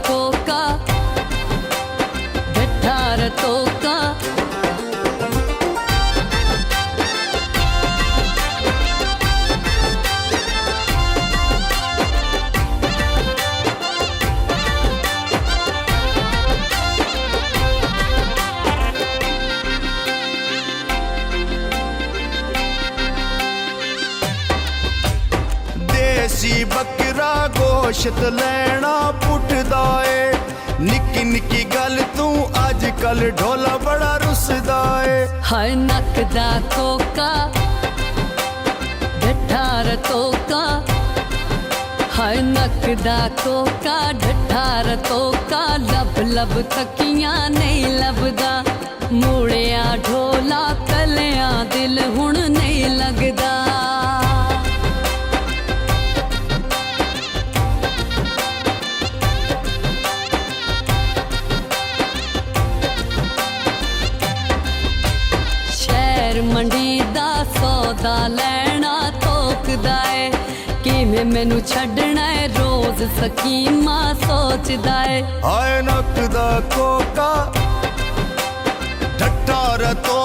Coca डठा रतोका। देसी बकरा गोश्त लैना पुटदा ए। निक्की निक्की गल तू अज कल ढोला बड़ा रुसदा ए। हाय नक दा कोका डठा रतोका। हाय नक दा कोका डठा रतोका। लब लब तकियां नहीं लभदा। मूड़िया ढोला कलियां दिल हुण नहीं लगदा। मंडी दा सौदा लैना तोकदा ए। किवें मैनू छड्डना है रोज सकीमा सोचदा है। हाय नक दा कोका डठा रतो